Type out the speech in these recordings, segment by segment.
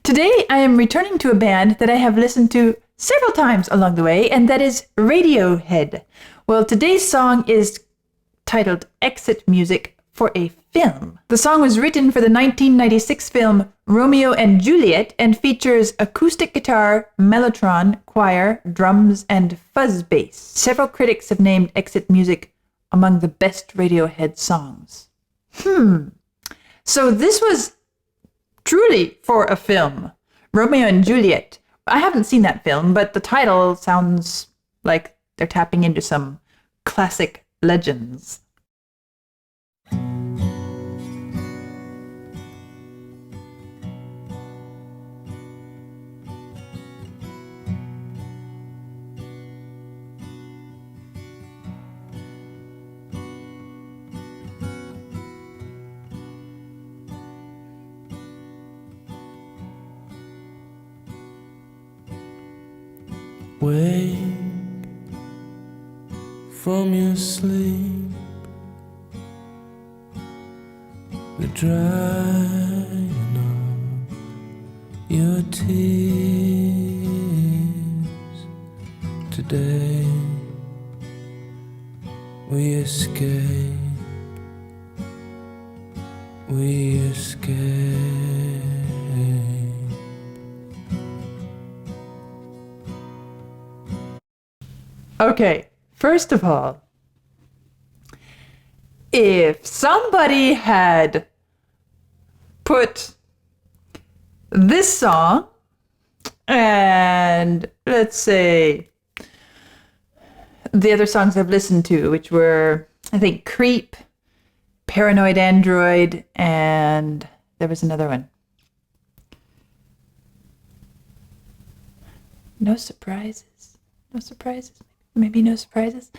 Today, I am returning to a band that I have listened to several times along the way, and that is Radiohead. Well, today's song is titled Exit Music for a Film. The song was written for the 1996 film Romeo and Juliet and features acoustic guitar, mellotron, choir, drums, and fuzz bass. Several critics have named Exit Music among the best Radiohead songs. So this was truly for a film, Romeo and Juliet. I haven't seen that film, but the title sounds like they're tapping into some classic legends. Wake from your sleep, the drying of your tears. Today we escape, we escape. Okay, first of all, if somebody had put this song and, let's say, the other songs I've listened to, which were, I think, Creep, Paranoid Android, and there was another one. No surprises. No surprises. Maybe no surprises.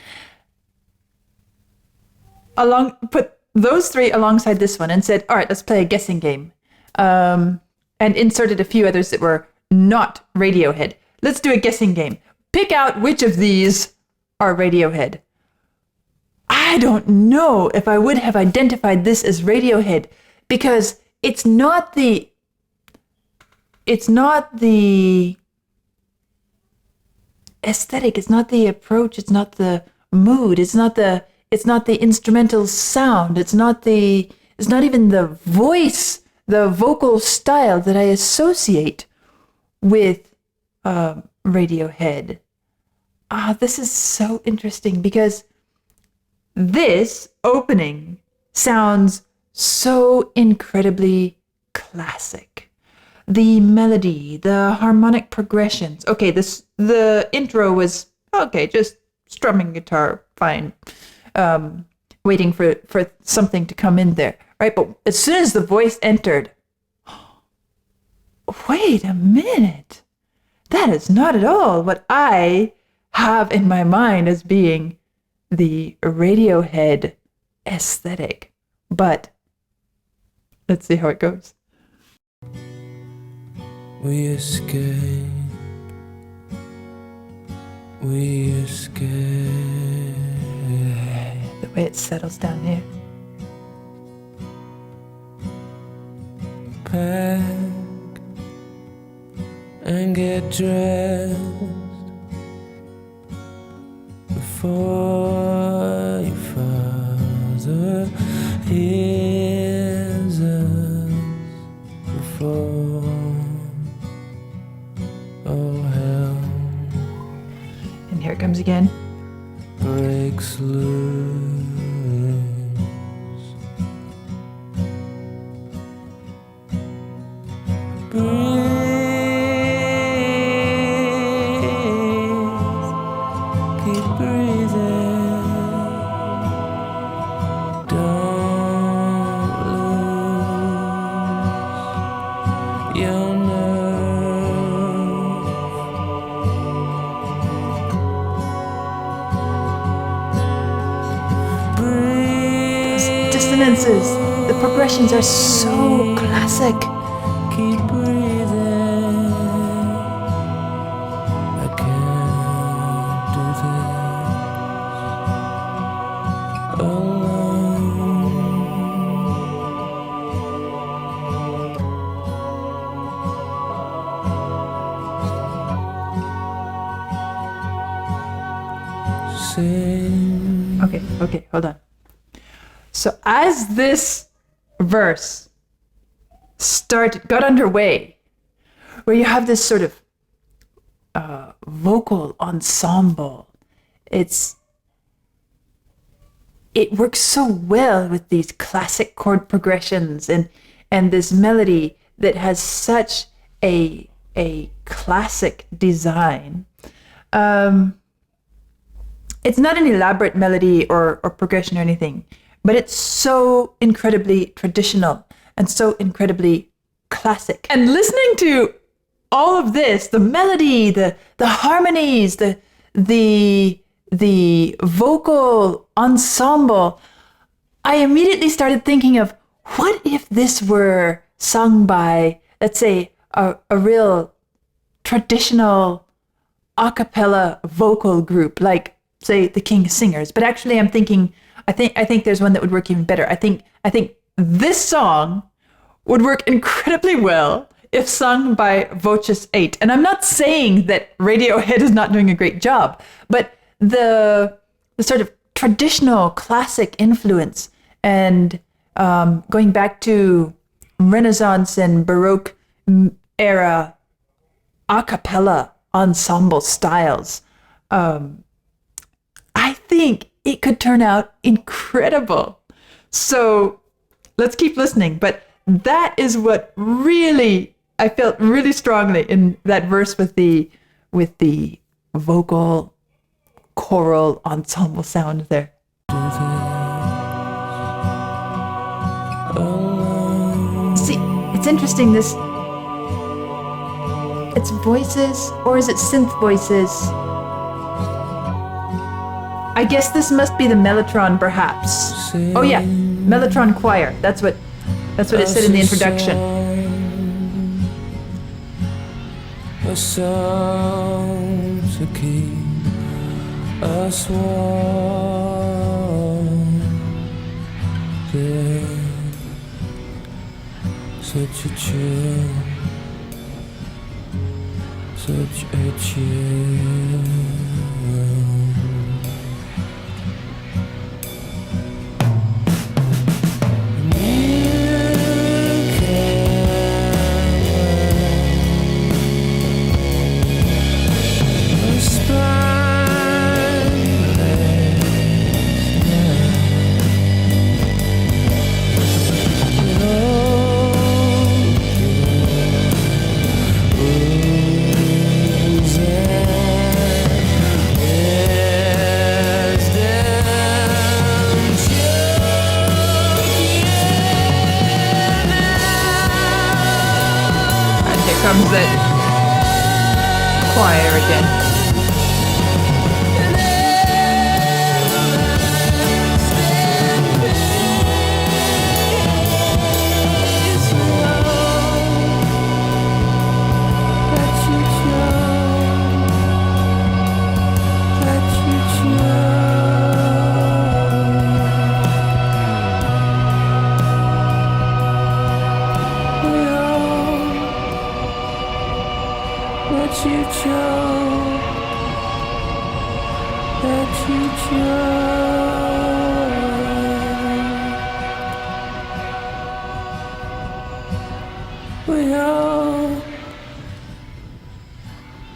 Put those three alongside this one and said, all right, let's play a guessing game. And inserted a few others that were not Radiohead. Let's do a guessing game. Pick out which of these are Radiohead. I don't know if I would have identified this as Radiohead because it's not the aesthetic, it's not the approach, it's not the mood, it's not the instrumental sound, it's not even the voice, the vocal style that I associate with Radiohead. This is so interesting because this opening sounds so incredibly classic. The melody, the harmonic progressions. Okay, the intro was, okay, just strumming guitar, fine. Waiting for something to come in there, right? But as soon as the voice entered, wait a minute. That is not at all what I have in my mind as being the Radiohead aesthetic. But let's see how it goes. We escape, we escape. The way it settles down here. Pack and get dressed before your father hears us, before all hell And here it comes again. breaks loose. Breathe, keep breathing. Don't lose your nerve. Breathe. Dissonances. The progressions are so classic. Keep breathing. I can't do this alone. sing. Okay, hold on. So as this verse got underway, where you have this sort of vocal ensemble, it works so well with these classic chord progressions and this melody that has such a classic design. It's not an elaborate melody or progression or anything, but it's so incredibly traditional and so incredibly classic. And listening to all of this, the melody, the harmonies, the vocal ensemble, I immediately started thinking of, what if this were sung by, let's say, a real traditional a cappella vocal group, like, say, the King Singers. But actually, I'm thinking, I think there's one that would work even better. I think this song would work incredibly well if sung by Voces 8. And I'm not saying that Radiohead is not doing a great job, but the sort of traditional classic influence and going back to Renaissance and Baroque era a cappella ensemble styles, I think it could turn out incredible. So let's keep listening. But that is what really, I felt really strongly in that verse with the vocal choral ensemble sound there. See, it's interesting, it's voices, or is it synth voices? I guess this must be the Melotron, perhaps. Oh yeah, Melotron choir. That's what it said in the introduction. A song to keep us warm. There's such a chill, such a chill. Comes that choir again.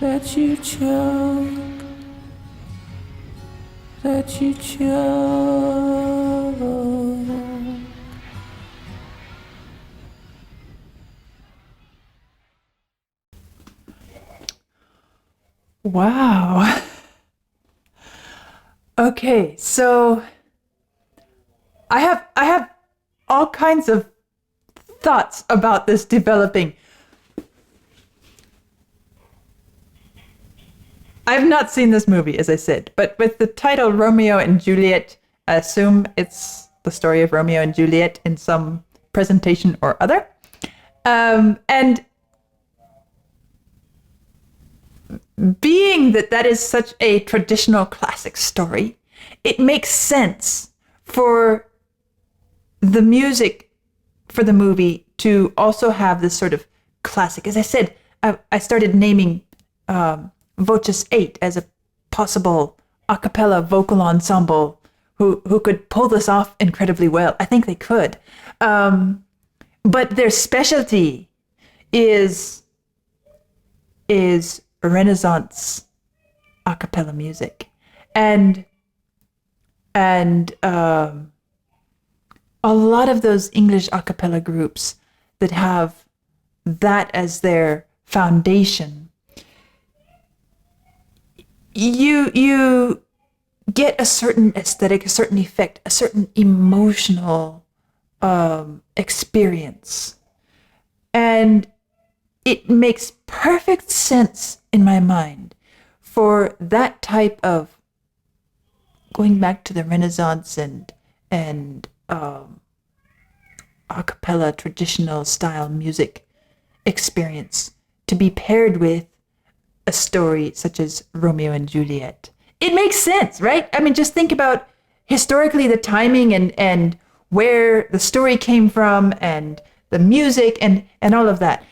That you choke, that you choke. Wow. Okay, so I have all kinds of thoughts about this developing. I've not seen this movie, as I said, but with the title Romeo and Juliet, I assume it's the story of Romeo and Juliet in some presentation or other. And being that is such a traditional classic story, it makes sense for the music for the movie to also have this sort of classic. As I said, I started naming Voces 8 as a possible a cappella vocal ensemble who could pull this off incredibly well. I think they could. But their specialty is Renaissance a cappella music. And a lot of those English a cappella groups that have that as their foundation, you get a certain aesthetic, a certain effect, a certain emotional experience. And it makes perfect sense in my mind for that type of going back to the Renaissance and a cappella traditional style music experience to be paired with a story such as Romeo and Juliet. It makes sense, right? I mean, just think about historically the timing and where the story came from and the music and all of that.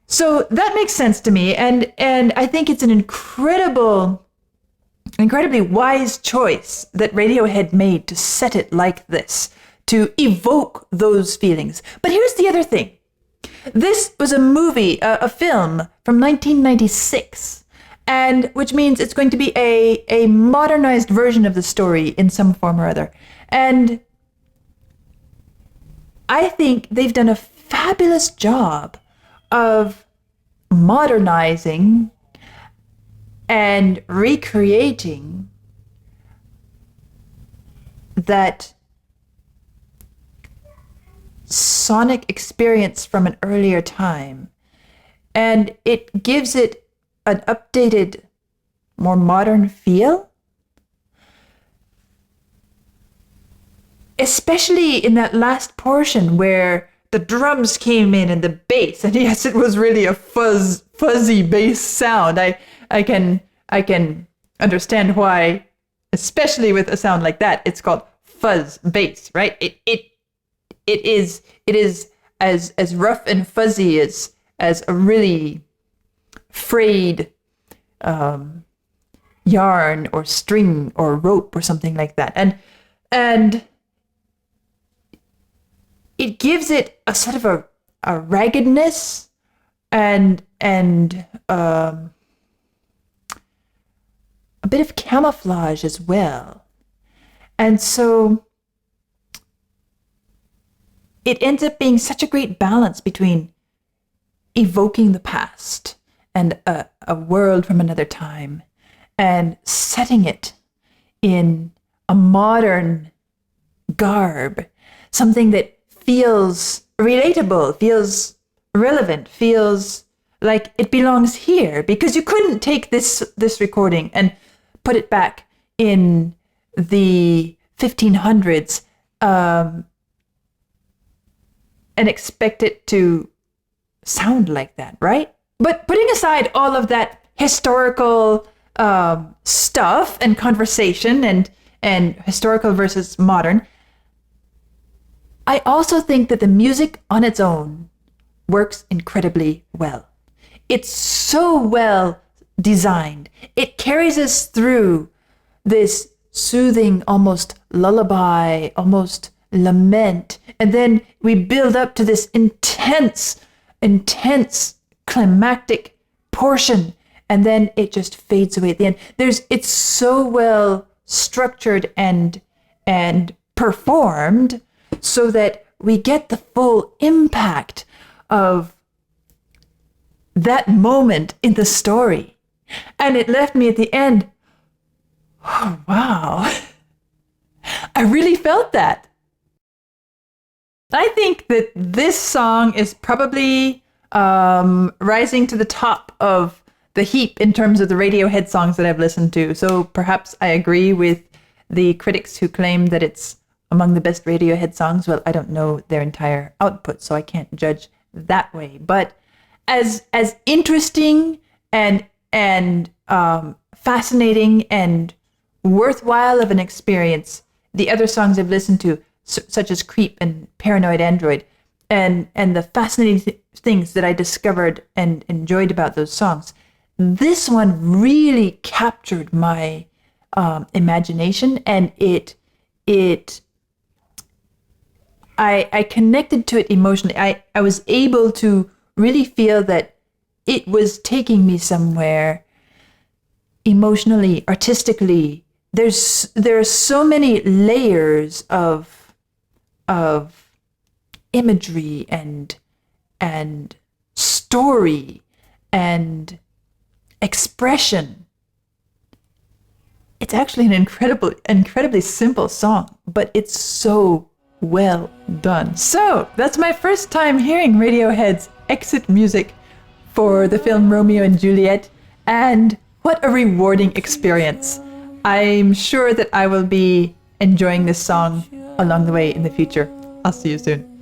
So that makes sense to me. And I think it's an incredibly wise choice that Radiohead made to set it like this, to evoke those feelings. But here's the other thing. This was a movie, a film from 1996, and which means it's going to be a modernized version of the story in some form or other. And I think they've done a fabulous job of modernizing and recreating that sonic experience from an earlier time. And it gives it an updated, more modern feel. Especially in that last portion where the drums came in and the bass, and yes, it was really a fuzzy bass sound. I can understand why, especially with a sound like that, it's called fuzz bass, right? It is as rough and fuzzy as a really frayed yarn or string or rope or something like that, and it gives it a sort of a raggedness and a bit of camouflage as well. And so it ends up being such a great balance between evoking the past and a world from another time and setting it in a modern garb, something that feels relatable, feels relevant, feels like it belongs here, because you couldn't take this recording and put it back in the 1500s and expect it to sound like that, right? But putting aside all of that historical stuff and conversation and historical versus modern, I also think that the music on its own works incredibly well. It's so well designed. It carries us through this soothing, almost lullaby, almost lament, and then we build up to this intense climactic portion, and then it just fades away at the end. It's so well structured and performed so that we get the full impact of that moment in the story. And it left me at the end, oh, wow. I really felt that. I think that this song is probably rising to the top of the heap in terms of the Radiohead songs that I've listened to. So perhaps I agree with the critics who claim that it's among the best Radiohead songs. Well, I don't know their entire output, so I can't judge that way. But as interesting and fascinating and worthwhile of an experience, the other songs I've listened to, such as Creep and Paranoid Android, and the fascinating things that I discovered and enjoyed about those songs, this one really captured my imagination, and I connected to it emotionally. I was able to really feel that it was taking me somewhere emotionally, artistically. There are so many layers of imagery and story and expression. It's actually an incredibly simple song, but it's so well done. So that's my first time hearing Radiohead's exit music for the film Romeo and Juliet, and what a rewarding experience. I'm sure that I will be enjoying this song along the way in the future. I'll see you soon.